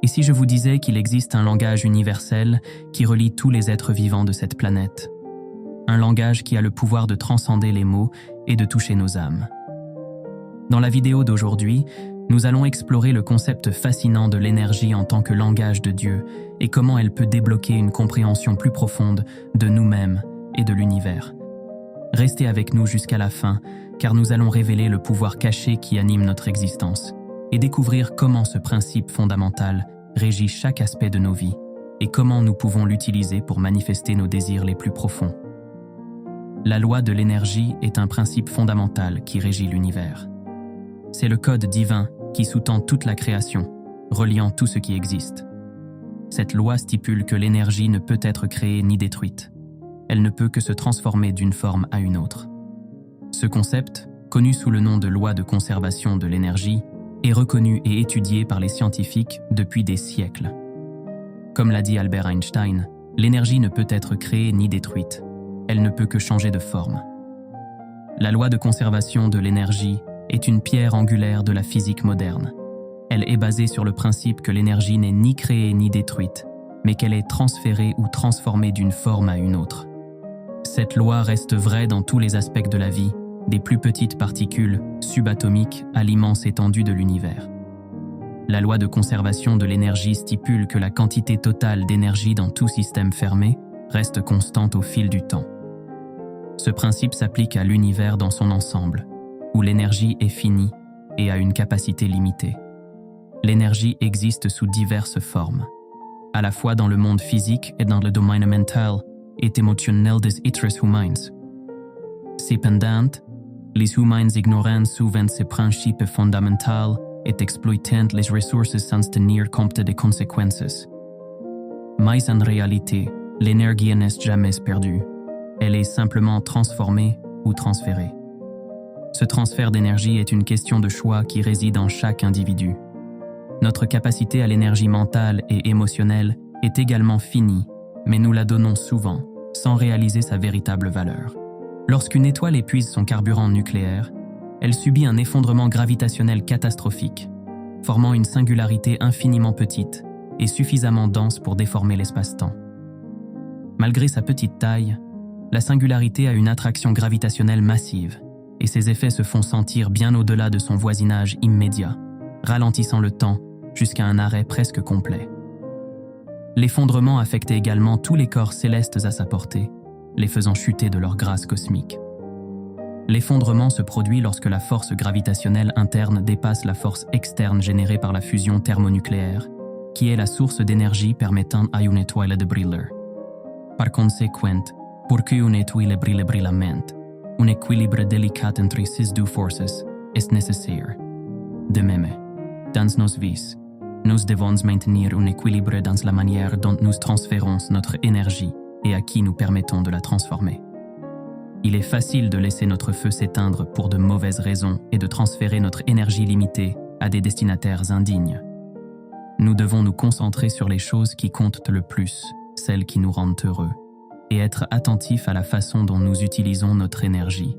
Et si je vous disais qu'il existe un langage universel qui relie tous les êtres vivants de cette planète? Un langage qui a le pouvoir de transcender les mots et de toucher nos âmes. Dans la vidéo d'aujourd'hui, nous allons explorer le concept fascinant de l'énergie en tant que langage de Dieu et comment elle peut débloquer une compréhension plus profonde de nous-mêmes et de l'univers. Restez avec nous jusqu'à la fin, car nous allons révéler le pouvoir caché qui anime notre existence et découvrir comment ce principe fondamental régit chaque aspect de nos vies et comment nous pouvons l'utiliser pour manifester nos désirs les plus profonds. La loi de l'énergie est un principe fondamental qui régit l'univers. C'est le code divin qui sous-tend toute la création, reliant tout ce qui existe. Cette loi stipule que l'énergie ne peut être créée ni détruite. Elle ne peut que se transformer d'une forme à une autre. Ce concept, connu sous le nom de loi de conservation de l'énergie, est reconnu et étudié par les scientifiques depuis des siècles. Comme l'a dit Albert Einstein, l'énergie ne peut être créée ni détruite. Elle ne peut que changer de forme. La loi de conservation de l'énergie est une pierre angulaire de la physique moderne. Elle est basée sur le principe que l'énergie n'est ni créée ni détruite, mais qu'elle est transférée ou transformée d'une forme à une autre. Cette loi reste vraie dans tous les aspects de la vie, des plus petites particules subatomiques à l'immense étendue de l'univers. La loi de conservation de l'énergie stipule que la quantité totale d'énergie dans tout système fermé reste constante au fil du temps. Ce principe s'applique à l'univers dans son ensemble, où l'énergie est finie et a une capacité limitée. L'énergie existe sous diverses formes, à la fois dans le monde physique et dans le domaine mental et émotionnel des êtres humains. Cependant, les humains ignorent souvent ces principes fondamentaux et exploitent les ressources sans tenir compte des conséquences. Mais en réalité, l'énergie n'est jamais perdue. Elle est simplement transformée ou transférée. Ce transfert d'énergie est une question de choix qui réside en chaque individu. Notre capacité à l'énergie mentale et émotionnelle est également finie, mais nous la donnons souvent, sans réaliser sa véritable valeur. Lorsqu'une étoile épuise son carburant nucléaire, elle subit un effondrement gravitationnel catastrophique, formant une singularité infiniment petite et suffisamment dense pour déformer l'espace-temps. Malgré sa petite taille, la singularité a une attraction gravitationnelle massive, et ses effets se font sentir bien au-delà de son voisinage immédiat, ralentissant le temps jusqu'à un arrêt presque complet. L'effondrement affecte également tous les corps célestes à sa portée, les faisant chuter de leur grâce cosmique. L'effondrement se produit lorsque la force gravitationnelle interne dépasse la force externe générée par la fusion thermonucléaire, qui est la source d'énergie permettant à une étoile de briller. Par conséquent, pour qu'une étoile brille brillamment, un équilibre délicat entre ces deux forces est nécessaire. De même, dans nos vies, nous devons maintenir un équilibre dans la manière dont nous transférons notre énergie et à qui nous permettons de la transformer. Il est facile de laisser notre feu s'éteindre pour de mauvaises raisons et de transférer notre énergie limitée à des destinataires indignes. Nous devons nous concentrer sur les choses qui comptent le plus, celles qui nous rendent heureux, et être attentifs à la façon dont nous utilisons notre énergie.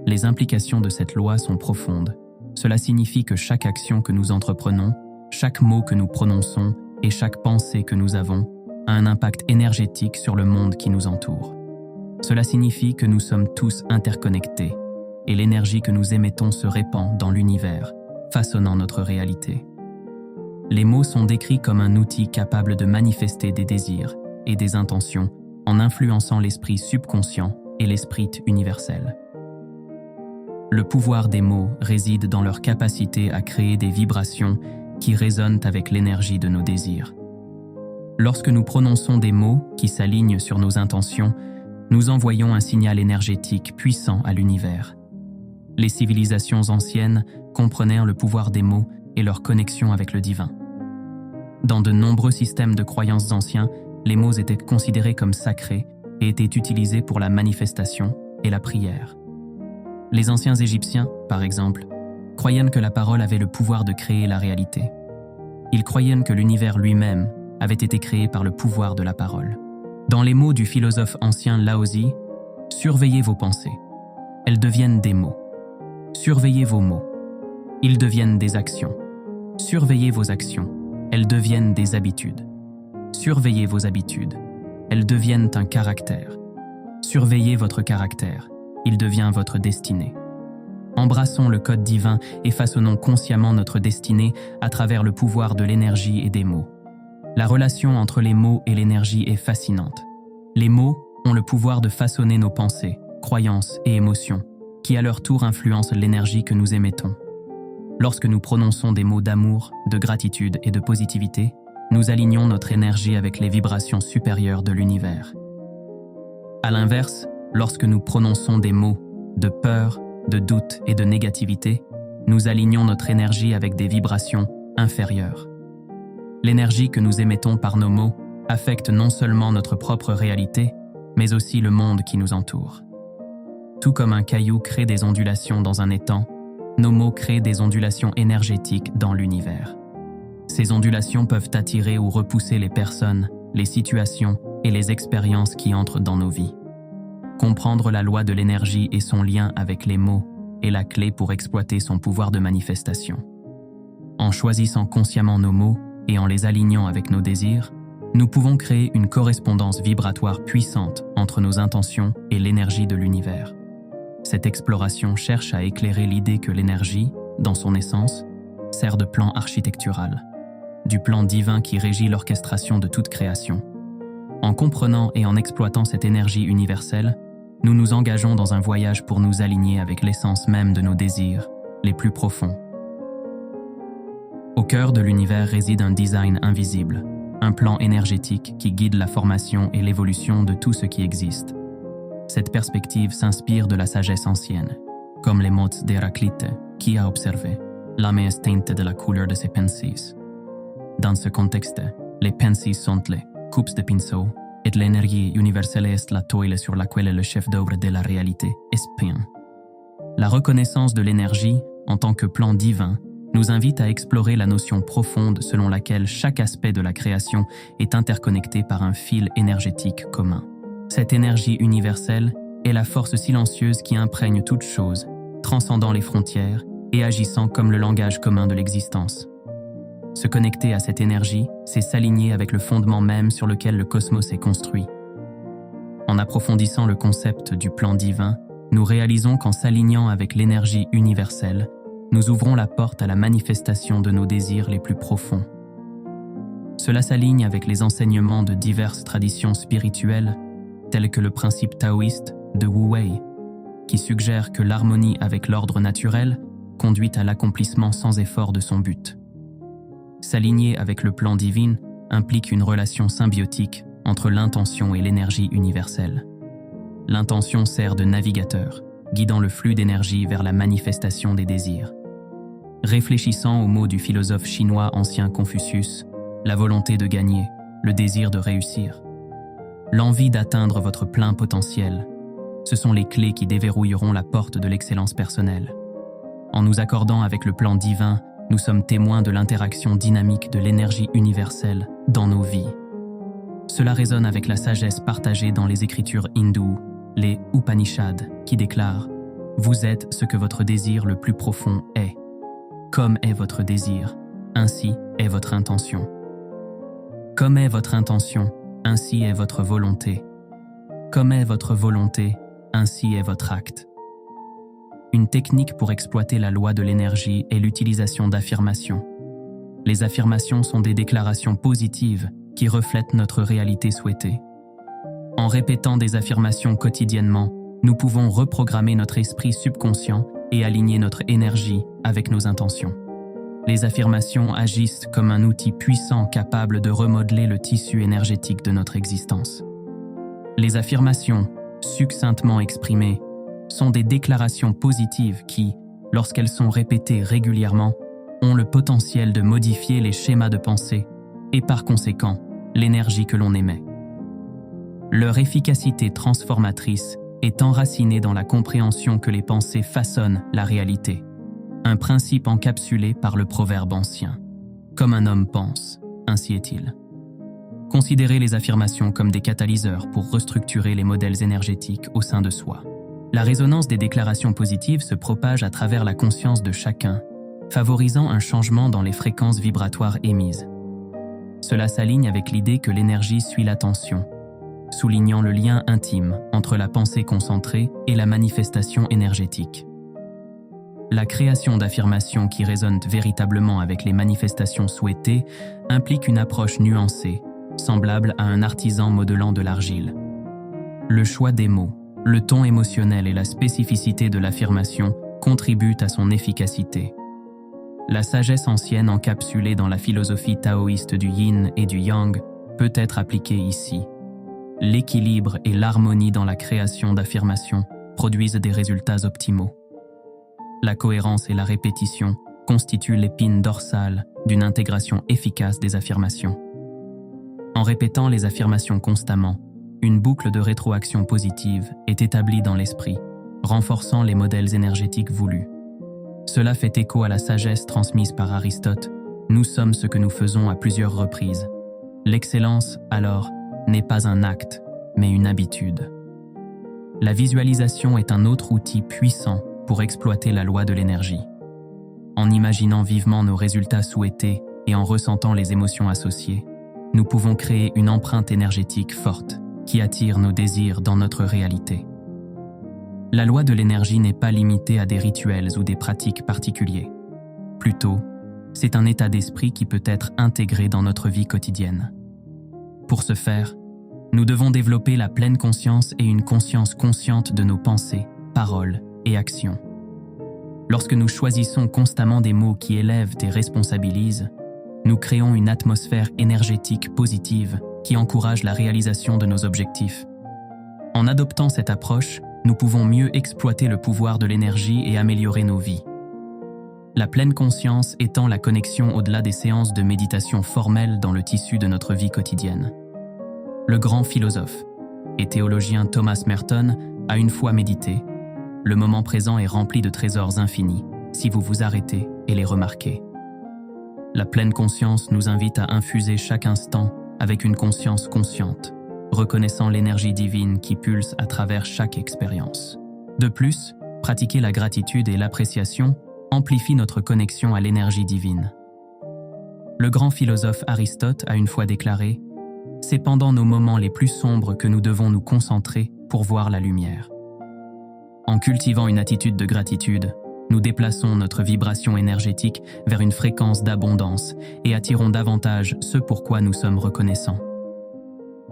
Les implications de cette loi sont profondes. Cela signifie que chaque action que nous entreprenons, chaque mot que nous prononçons et chaque pensée que nous avons a un impact énergétique sur le monde qui nous entoure. Cela signifie que nous sommes tous interconnectés et l'énergie que nous émettons se répand dans l'univers, façonnant notre réalité. Les mots sont décrits comme un outil capable de manifester des désirs et des intentions en influençant l'esprit subconscient et l'esprit universel. Le pouvoir des mots réside dans leur capacité à créer des vibrations qui résonnent avec l'énergie de nos désirs. Lorsque nous prononçons des mots qui s'alignent sur nos intentions, nous envoyons un signal énergétique puissant à l'univers. Les civilisations anciennes comprenaient le pouvoir des mots et leur connexion avec le divin. Dans de nombreux systèmes de croyances anciens, les mots étaient considérés comme sacrés et étaient utilisés pour la manifestation et la prière. Les anciens Égyptiens, par exemple, croyaient que la parole avait le pouvoir de créer la réalité. Ils croyaient que l'univers lui-même avait été créé par le pouvoir de la parole. Dans les mots du philosophe ancien Laozi, « Surveillez vos pensées. Elles deviennent des mots. Surveillez vos mots. Ils deviennent des actions. Surveillez vos actions. elles deviennent des habitudes. Surveillez vos habitudes. Elles deviennent un caractère. Surveillez votre caractère. Il devient votre destinée. Embrassons le code divin et façonnons consciemment notre destinée à travers le pouvoir de l'énergie et des mots. La relation entre les mots et l'énergie est fascinante. Les mots ont le pouvoir de façonner nos pensées, croyances et émotions, qui à leur tour influencent l'énergie que nous émettons. Lorsque nous prononçons des mots d'amour, de gratitude et de positivité, nous alignons notre énergie avec les vibrations supérieures de l'univers. À l'inverse, lorsque nous prononçons des mots de peur, de doute et de négativité, nous alignons notre énergie avec des vibrations inférieures. L'énergie que nous émettons par nos mots affecte non seulement notre propre réalité, mais aussi le monde qui nous entoure. Tout comme un caillou crée des ondulations dans un étang, nos mots créent des ondulations énergétiques dans l'univers. Ces ondulations peuvent attirer ou repousser les personnes, les situations et les expériences qui entrent dans nos vies. Comprendre la loi de l'énergie et son lien avec les mots est la clé pour exploiter son pouvoir de manifestation. En choisissant consciemment nos mots et en les alignant avec nos désirs, nous pouvons créer une correspondance vibratoire puissante entre nos intentions et l'énergie de l'univers. Cette exploration cherche à éclairer l'idée que l'énergie, dans son essence, sert de plan architectural, du plan divin qui régit l'orchestration de toute création. En comprenant et en exploitant cette énergie universelle, nous nous engageons dans un voyage pour nous aligner avec l'essence même de nos désirs, les plus profonds. Au cœur de l'univers réside un design invisible, un plan énergétique qui guide la formation et l'évolution de tout ce qui existe. Cette perspective s'inspire de la sagesse ancienne, comme les mots d'Héraclite, qui a observé « l'âme est teinte de la couleur de ses pensis ». Dans ce contexte, les pensis sont les coupes de pinceau, et l'énergie universelle est la toile sur laquelle le chef d'œuvre de la réalité est peint. La reconnaissance de l'énergie, en tant que plan divin, nous invite à explorer la notion profonde selon laquelle chaque aspect de la création est interconnecté par un fil énergétique commun. Cette énergie universelle est la force silencieuse qui imprègne toute chose, transcendant les frontières et agissant comme le langage commun de l'existence. Se connecter à cette énergie, c'est s'aligner avec le fondement même sur lequel le cosmos est construit. En approfondissant le concept du plan divin, nous réalisons qu'en s'alignant avec l'énergie universelle, nous ouvrons la porte à la manifestation de nos désirs les plus profonds. Cela s'aligne avec les enseignements de diverses traditions spirituelles, telles que le principe taoïste de Wu Wei, qui suggère que l'harmonie avec l'ordre naturel conduit à l'accomplissement sans effort de son but. S'aligner avec le plan divin implique une relation symbiotique entre l'intention et l'énergie universelle. L'intention sert de navigateur, guidant le flux d'énergie vers la manifestation des désirs. Réfléchissant aux mots du philosophe chinois ancien Confucius, la volonté de gagner, le désir de réussir, l'envie d'atteindre votre plein potentiel, ce sont les clés qui déverrouilleront la porte de l'excellence personnelle. En nous accordant avec le plan divin, nous sommes témoins de l'interaction dynamique de l'énergie universelle dans nos vies. Cela résonne avec la sagesse partagée dans les écritures hindoues, les Upanishads, qui déclarent « Vous êtes ce que votre désir le plus profond est. Comme est votre désir, ainsi est votre intention. Comme est votre intention, ainsi est votre volonté. Comme est votre volonté, ainsi est votre acte. » Une technique pour exploiter la loi de l'énergie est l'utilisation d'affirmations. Les affirmations sont des déclarations positives qui reflètent notre réalité souhaitée. En répétant des affirmations quotidiennement, nous pouvons reprogrammer notre esprit subconscient et aligner notre énergie avec nos intentions. Les affirmations agissent comme un outil puissant capable de remodeler le tissu énergétique de notre existence. Les affirmations, succinctement exprimées, sont des déclarations positives qui, lorsqu'elles sont répétées régulièrement, ont le potentiel de modifier les schémas de pensée et par conséquent, l'énergie que l'on émet. Leur efficacité transformatrice est enracinée dans la compréhension que les pensées façonnent la réalité, un principe encapsulé par le proverbe ancien. Comme un homme pense, ainsi est-il. Considérez les affirmations comme des catalyseurs pour restructurer les modèles énergétiques au sein de soi. La résonance des déclarations positives se propage à travers la conscience de chacun, favorisant un changement dans les fréquences vibratoires émises. Cela s'aligne avec l'idée que l'énergie suit l'attention, soulignant le lien intime entre la pensée concentrée et la manifestation énergétique. La création d'affirmations qui résonnent véritablement avec les manifestations souhaitées implique une approche nuancée, semblable à un artisan modelant de l'argile. Le choix des mots, le ton émotionnel et la spécificité de l'affirmation contribuent à son efficacité. La sagesse ancienne encapsulée dans la philosophie taoïste du yin et du yang peut être appliquée ici. L'équilibre et l'harmonie dans la création d'affirmations produisent des résultats optimaux. La cohérence et la répétition constituent l'épine dorsale d'une intégration efficace des affirmations. En répétant les affirmations constamment, une boucle de rétroaction positive est établie dans l'esprit, renforçant les modèles énergétiques voulus. Cela fait écho à la sagesse transmise par Aristote. Nous sommes ce que nous faisons à plusieurs reprises. L'excellence, alors, n'est pas un acte, mais une habitude. La visualisation est un autre outil puissant pour exploiter la loi de l'énergie. En imaginant vivement nos résultats souhaités et en ressentant les émotions associées, nous pouvons créer une empreinte énergétique forte qui attire nos désirs dans notre réalité. La loi de l'énergie n'est pas limitée à des rituels ou des pratiques particuliers. Plutôt, c'est un état d'esprit qui peut être intégré dans notre vie quotidienne. Pour ce faire, nous devons développer la pleine conscience et une conscience consciente de nos pensées, paroles et actions. Lorsque nous choisissons constamment des mots qui élèvent et responsabilisent, nous créons une atmosphère énergétique positive qui encourage la réalisation de nos objectifs. En adoptant cette approche, nous pouvons mieux exploiter le pouvoir de l'énergie et améliorer nos vies. La pleine conscience étant la connexion au-delà des séances de méditation formelles dans le tissu de notre vie quotidienne. Le grand philosophe et théologien Thomas Merton a une fois médité. Le moment présent est rempli de trésors infinis, si vous vous arrêtez et les remarquez. La pleine conscience nous invite à infuser chaque instant avec une conscience consciente, reconnaissant l'énergie divine qui pulse à travers chaque expérience. De plus, pratiquer la gratitude et l'appréciation amplifie notre connexion à l'énergie divine. Le grand philosophe Aristote a une fois déclaré « C'est pendant nos moments les plus sombres que nous devons nous concentrer pour voir la lumière ». En cultivant une attitude de gratitude, nous déplaçons notre vibration énergétique vers une fréquence d'abondance et attirons davantage ce pour quoi nous sommes reconnaissants.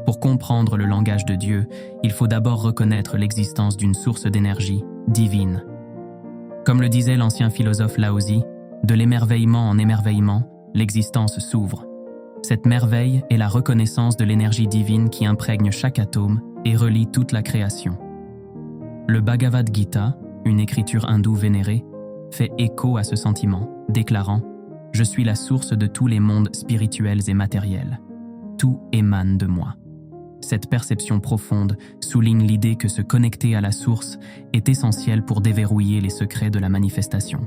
Pour comprendre le langage de Dieu, il faut d'abord reconnaître l'existence d'une source d'énergie divine. Comme le disait l'ancien philosophe Laozi, de l'émerveillement en émerveillement, l'existence s'ouvre. Cette merveille est la reconnaissance de l'énergie divine qui imprègne chaque atome et relie toute la création. Le Bhagavad Gita, une écriture hindoue vénérée, fait écho à ce sentiment, déclarant « Je suis la source de tous les mondes spirituels et matériels. Tout émane de moi ». Cette perception profonde souligne l'idée que se connecter à la source est essentiel pour déverrouiller les secrets de la manifestation.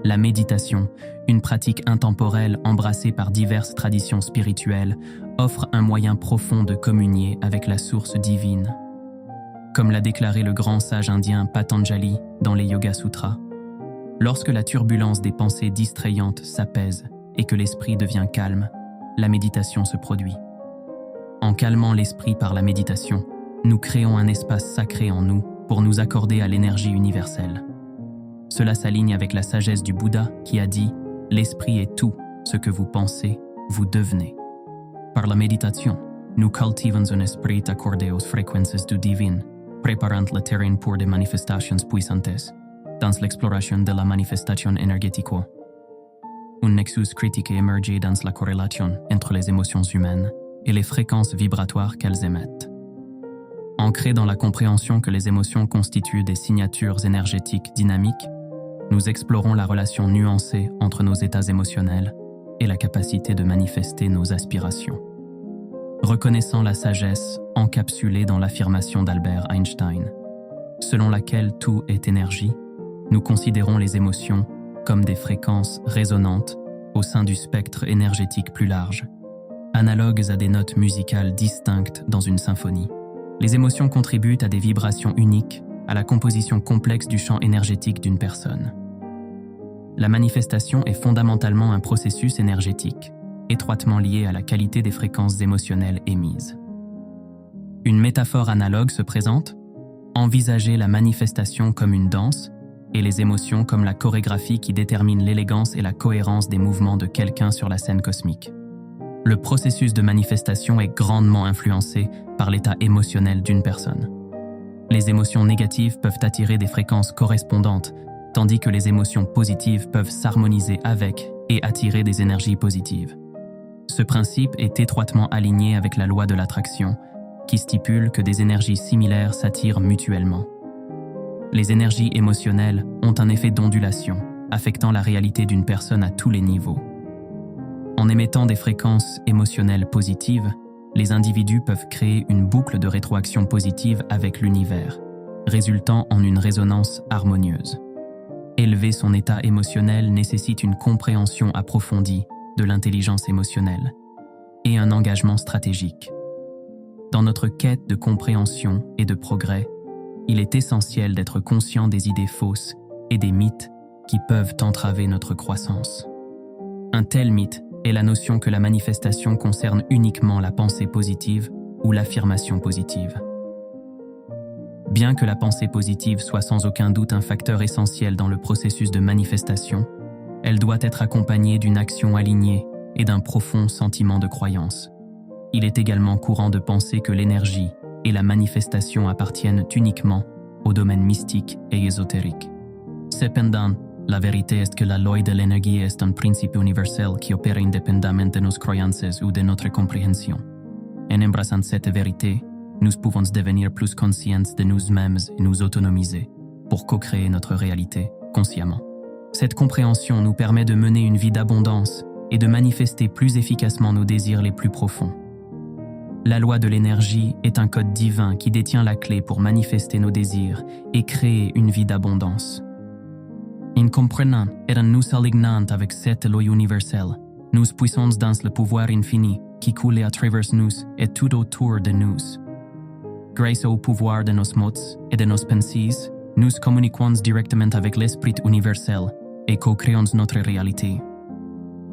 La méditation, une pratique intemporelle embrassée par diverses traditions spirituelles, offre un moyen profond de communier avec la source divine. Comme l'a déclaré le grand sage indien Patanjali dans les Yoga Sutras, lorsque la turbulence des pensées distrayantes s'apaise et que l'esprit devient calme, la méditation se produit. En calmant l'esprit par la méditation, nous créons un espace sacré en nous pour nous accorder à l'énergie universelle. Cela s'aligne avec la sagesse du Bouddha qui a dit « L'esprit est tout, ce que vous pensez, vous devenez ». Par la méditation, nous cultivons un esprit accordé aux fréquences du divin, préparant le terrain pour des manifestations puissantes, dans l'exploration de la manifestation énergétique. Un nexus critique émerge dans la corrélation entre les émotions humaines et les fréquences vibratoires qu'elles émettent. Ancrés dans la compréhension que les émotions constituent des signatures énergétiques dynamiques, nous explorons la relation nuancée entre nos états émotionnels et la capacité de manifester nos aspirations. Reconnaissant la sagesse encapsulée dans l'affirmation d'Albert Einstein, selon laquelle tout est énergie, nous considérons les émotions comme des fréquences résonantes au sein du spectre énergétique plus large, analogues à des notes musicales distinctes dans une symphonie. Les émotions contribuent à des vibrations uniques, à la composition complexe du champ énergétique d'une personne. La manifestation est fondamentalement un processus énergétique, étroitement liée à la qualité des fréquences émotionnelles émises. Une métaphore analogue se présente. Envisagez la manifestation comme une danse et les émotions comme la chorégraphie qui détermine l'élégance et la cohérence des mouvements de quelqu'un sur la scène cosmique. Le processus de manifestation est grandement influencé par l'état émotionnel d'une personne. Les émotions négatives peuvent attirer des fréquences correspondantes, tandis que les émotions positives peuvent s'harmoniser avec et attirer des énergies positives. Ce principe est étroitement aligné avec la loi de l'attraction, qui stipule que des énergies similaires s'attirent mutuellement. Les énergies émotionnelles ont un effet d'ondulation, affectant la réalité d'une personne à tous les niveaux. En émettant des fréquences émotionnelles positives, les individus peuvent créer une boucle de rétroaction positive avec l'univers, résultant en une résonance harmonieuse. Élever son état émotionnel nécessite une compréhension approfondie de l'intelligence émotionnelle et un engagement stratégique. Dans notre quête de compréhension et de progrès, il est essentiel d'être conscient des idées fausses et des mythes qui peuvent entraver notre croissance. Un tel mythe est la notion que la manifestation concerne uniquement la pensée positive ou l'affirmation positive. Bien que la pensée positive soit sans aucun doute un facteur essentiel dans le processus de manifestation, elle doit être accompagnée d'une action alignée et d'un profond sentiment de croyance. Il est également courant de penser que l'énergie et la manifestation appartiennent uniquement au domaine mystique et ésotérique. Cependant, la vérité est que la loi de l'énergie est un principe universel qui opère indépendamment de nos croyances ou de notre compréhension. En embrassant cette vérité, nous pouvons devenir plus conscients de nous-mêmes et nous autonomiser pour co-créer notre réalité consciemment. Cette compréhension nous permet de mener une vie d'abondance et de manifester plus efficacement nos désirs les plus profonds. La loi de l'énergie est un code divin qui détient la clé pour manifester nos désirs et créer une vie d'abondance. En comprenant et en nous alignant avec cette loi universelle, nous puissons dans le pouvoir infini qui coule à travers nous et tout autour de nous. Grâce au pouvoir de nos mots et de nos pensées, nous communiquons directement avec l'esprit universel et co-créons notre réalité.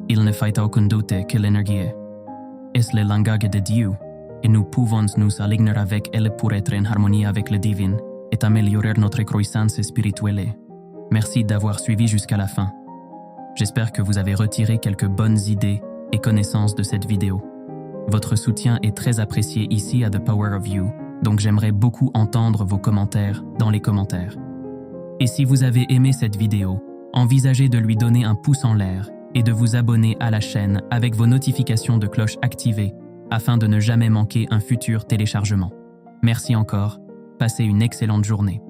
Il ne fait aucun doute que l'énergie est le langage de Dieu et nous pouvons nous aligner avec elle pour être en harmonie avec le divin et améliorer notre croissance spirituelle. Merci d'avoir suivi jusqu'à la fin. J'espère que vous avez retiré quelques bonnes idées et connaissances de cette vidéo. Votre soutien est très apprécié ici à The Power of You, donc j'aimerais beaucoup entendre vos commentaires dans les commentaires. Et si vous avez aimé cette vidéo, envisagez de lui donner un pouce en l'air et de vous abonner à la chaîne avec vos notifications de cloche activées afin de ne jamais manquer un futur téléchargement. Merci encore, passez une excellente journée.